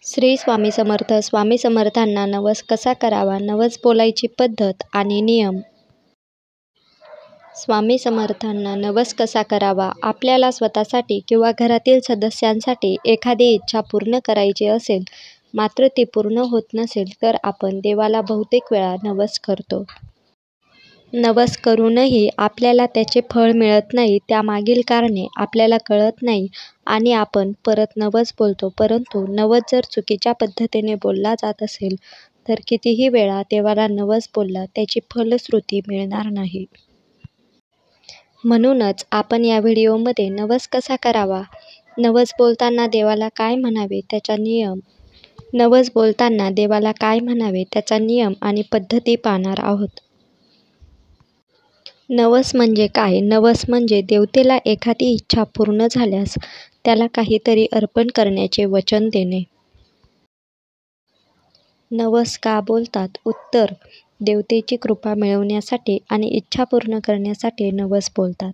श्री स्वामी समर्थ. स्वामी समर्थांना नवस कसा करावा, नवस बोलायची पद्धत आणि नियम. स्वामी समर्थांना नवस कसा करावा. आपल्याला स्वतःसाठी किंवा घरातील सदस्यांसाठी एखादी इच्छा पूर्ण करायची असेल, मात्र ती पूर्ण होत नसेल तर आपण देवाला बहुतेक वेळा नवस करतो. नवस करूनही आपल्याला त्याचे फळ मिळत नाही. त्यामागील कारणे आपल्याला कळत नाही आणि आपण परत नवस बोलतो. परंतु नवस जर चुकीच्या पद्धतीने बोलला जात असेल तर कितीही वेळा देवाला नवस बोलला त्याची फलश्रुती मिळणार नाही. म्हणूनच आपण या व्हिडिओमध्ये नवस कसा करावा, नवस बोलताना देवाला काय म्हणावे त्याचा नियम, नवस बोलताना देवाला काय म्हणावे त्याचा नियम आणि पद्धती पाहणार आहोत. नवस म्हणजे काय? नवस म्हणजे देवतेला एखादी इच्छा पूर्ण झाल्यास त्याला काहीतरी अर्पण करण्याचे वचन देणे. नवस का बोलतात? उत्तर: देवतेची कृपा मिळवण्यासाठी आणि इच्छा पूर्ण करण्यासाठी नवस बोलतात.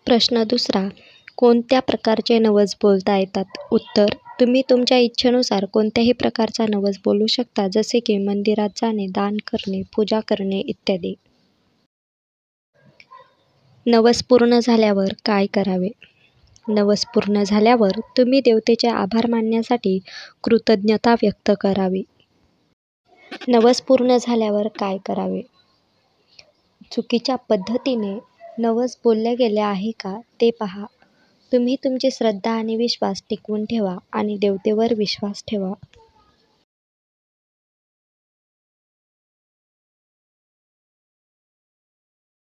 प्रश्न दुसरा: कोणत्या प्रकारचे नवस बोलता येतात? उत्तर: तुम्ही तुमच्या इच्छेनुसार कोणत्याही प्रकारचा नवस बोलू शकता, जसे की मंदिरात जाणे, दान करणे, पूजा करणे इत्यादी. नवस पूर्ण झाल्यावर काय करावे? नवस पूर्ण झाल्यावर तुम्ही देवतेचे आभार मानण्यासाठी कृतज्ञता व्यक्त करावी. नवस पूर्ण झाल्यावर काय करावे? चुकीच्या पद्धतीने नवस बोलले गेले आहे का ते पहा. तुम्ही तुमची श्रद्धा आणि विश्वास टिकवून ठेवा आणि देवतेवर विश्वास ठेवा.